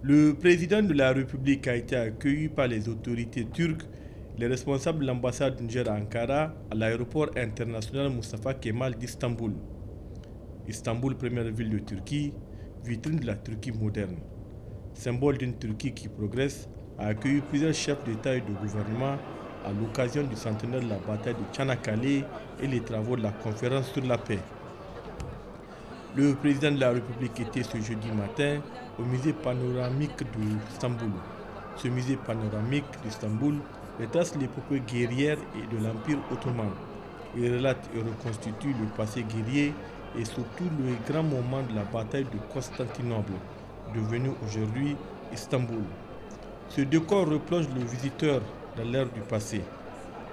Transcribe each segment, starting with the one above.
Le président de la République a été accueilli par les autorités turques, les responsables de l'ambassade du Niger à Ankara, à l'aéroport international Mustafa Kemal d'Istanbul. Istanbul, première ville de Turquie, vitrine de la Turquie moderne. Symbole d'une Turquie qui progresse, a accueilli plusieurs chefs d'État et de gouvernement à l'occasion du centenaire de la bataille de Çanakkale et les travaux de la conférence sur la paix. Le président de la République était ce jeudi matin au musée panoramique d'Istanbul. Ce musée panoramique d'Istanbul retrace l'épopée guerrière et de l'Empire ottoman. Il relate et reconstitue le passé guerrier et surtout le grand moment de la bataille de Constantinople, devenue aujourd'hui Istanbul. Ce décor replonge le visiteur dans l'ère du passé,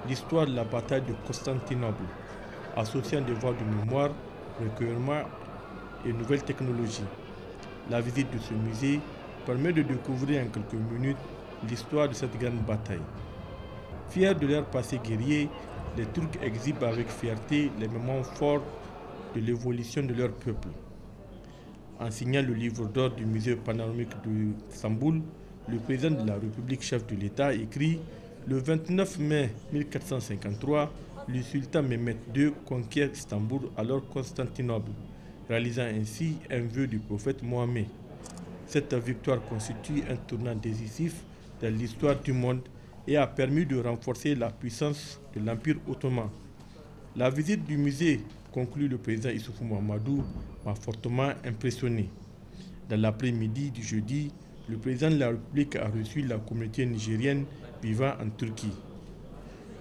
l'histoire de la bataille de Constantinople, associant des voies de mémoire, recueillement et nouvelles technologies. La visite de ce musée permet de découvrir en quelques minutes l'histoire de cette grande bataille. Fiers de leur passé guerrier, les Turcs exhibent avec fierté les moments forts de l'évolution de leur peuple. En signant le livre d'or du musée panoramique d'Istanbul, le président de la République, chef de l'État, écrit « Le 29 mai 1453, le sultan Mehmed II conquiert Istanbul, alors Constantinople, réalisant ainsi un vœu du prophète Mohammed. Cette victoire constitue un tournant décisif dans l'histoire du monde et a permis de renforcer la puissance de l'Empire ottoman. La visite du musée, conclut le président Issoufou Mahamadou, m'a fortement impressionné. Dans l'après-midi du jeudi, le président de la République a reçu la communauté nigérienne vivant en Turquie.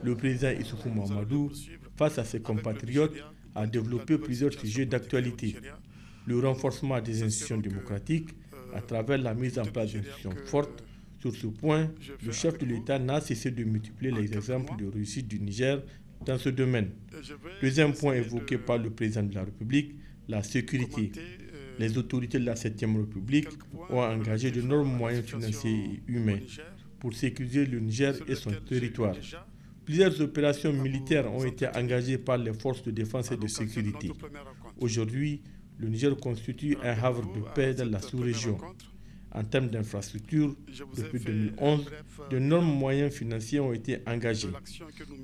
Le président Issoufou Mahamadou, face à ses compatriotes, a développé plusieurs sujets d'actualité. Le renforcement des institutions démocratiques à travers la mise en place d'institutions fortes. Sur ce point, le chef de l'État n'a cessé de multiplier les exemples de réussite du Niger dans ce domaine. Deuxième point évoqué par le président de la République, la sécurité. Les autorités de la 7e République ont engagé d'énormes moyens financiers et humains pour sécuriser le Niger et son territoire. Plusieurs opérations militaires ont été engagées par les forces de défense et de sécurité. Aujourd'hui, le Niger constitue un havre de paix dans la sous-région. En termes d'infrastructures, depuis 2011, d'énormes moyens financiers ont été engagés.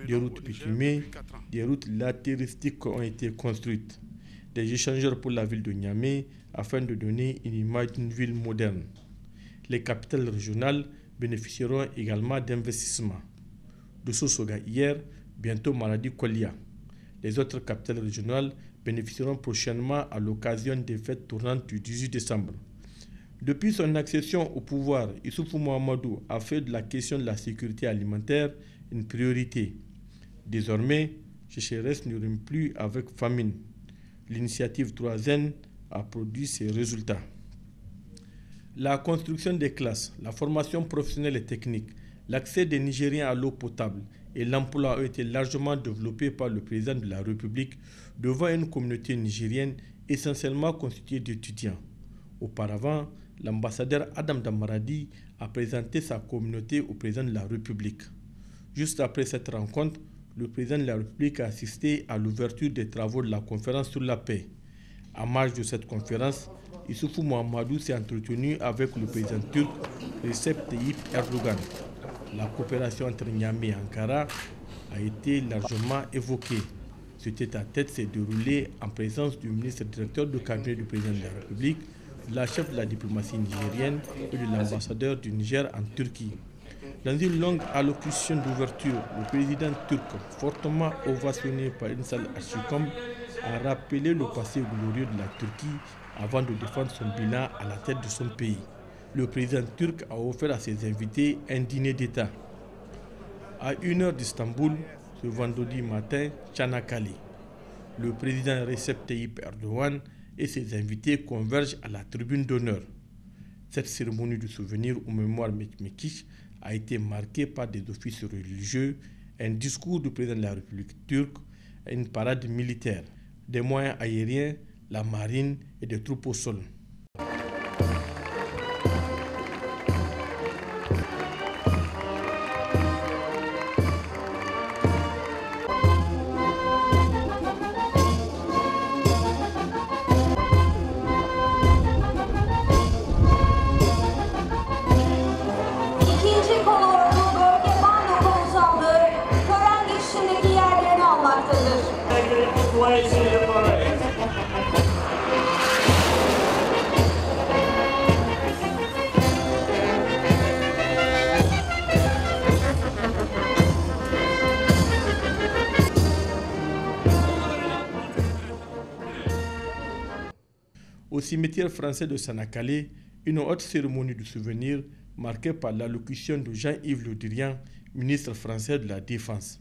Des routes bitumées, des routes latéristiques ont été construites. Des échangeurs pour la ville de Niamey afin de donner une image d'une ville moderne. Les capitales régionales bénéficieront également d'investissements. De Sosoga hier, bientôt Maradi Kolia. Les autres capitales régionales bénéficieront prochainement à l'occasion des fêtes tournantes du 18 décembre. Depuis son accession au pouvoir, Issoufou Mahamadou a fait de la question de la sécurité alimentaire une priorité. Désormais, sécheresse ne rime plus avec famine. L'initiative 3N a produit ses résultats. La construction des classes, la formation professionnelle et technique, l'accès des Nigériens à l'eau potable et l'emploi ont été largement développés par le président de la République devant une communauté nigérienne essentiellement constituée d'étudiants. Auparavant, l'ambassadeur Adam Damaradi a présenté sa communauté au président de la République. Juste après cette rencontre, le président de la République a assisté à l'ouverture des travaux de la conférence sur la paix. En marge de cette conférence, Issoufou Mahamadou s'est entretenu avec le président turc Recep Tayyip Erdogan. La coopération entre Niamey et Ankara a été largement évoquée. Ce tête-à-tête s'est déroulé en présence du ministre directeur du cabinet du président de la République, de la chef de la diplomatie nigérienne et de l'ambassadeur du Niger en Turquie. Dans une longue allocution d'ouverture, le président turc, fortement ovationné par une salle archicombe, a rappelé le passé glorieux de la Turquie avant de défendre son bilan à la tête de son pays. Le président turc a offert à ses invités un dîner d'État. À 1h d'Istanbul, ce vendredi matin, Çanakkale. Le président Recep Tayyip Erdogan et ses invités convergent à la tribune d'honneur. Cette cérémonie de souvenir aux mémoires Mekmekish a été marquée par des offices religieux, un discours du président de la République turque et une parade militaire, des moyens aériens, la marine et des troupes au sol. cimetière français de Sanakale, une haute cérémonie de souvenir marquée par l'allocution de Jean-Yves Le Drian, ministre français de la Défense.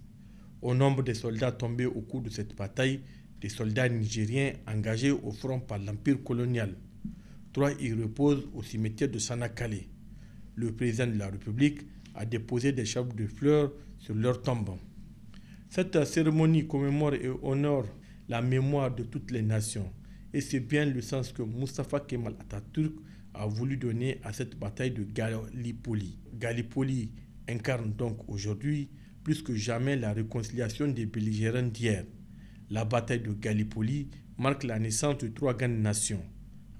Au nombre des soldats tombés au cours de cette bataille, des soldats nigériens engagés au front par l'Empire colonial. 3 y reposent au cimetière de Sanakale. Le président de la République a déposé des chapes de fleurs sur leur tombe. Cette cérémonie commémore et honore la mémoire de toutes les nations. Et c'est bien le sens que Mustafa Kemal Atatürk a voulu donner à cette bataille de Gallipoli. Gallipoli incarne donc aujourd'hui plus que jamais la réconciliation des belligérants d'hier. La bataille de Gallipoli marque la naissance de 3 grandes nations,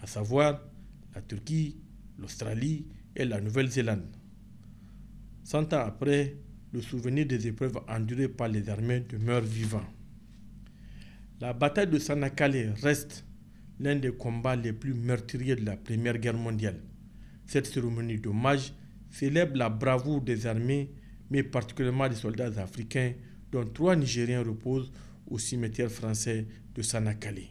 à savoir la Turquie, l'Australie et la Nouvelle-Zélande. 100 ans après, le souvenir des épreuves endurées par les armées demeure vivant. La bataille de Sanakale reste l'un des combats les plus meurtriers de la Première Guerre mondiale. Cette cérémonie d'hommage célèbre la bravoure des armées, mais particulièrement des soldats africains, dont 3 Nigériens reposent au cimetière français de Sanakale.